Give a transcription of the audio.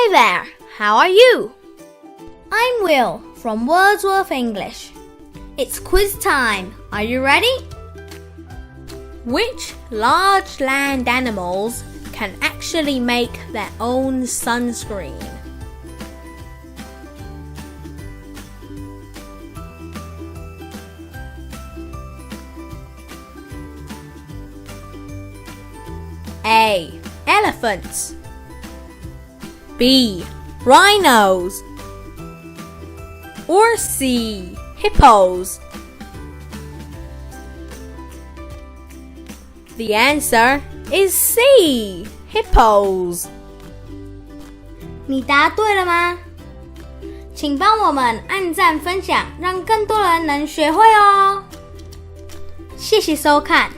Hey there, how are you? I'm Will from Wordsworth English. It's quiz time. Are you ready? Which large land animals can actually make their own sunscreen? A. Elephants. B. Rhinos. Or C. Hippos. The answer is C. Hippos. 你答对了吗？请帮我们按赞分享，让更多人能学会哦。谢谢收看，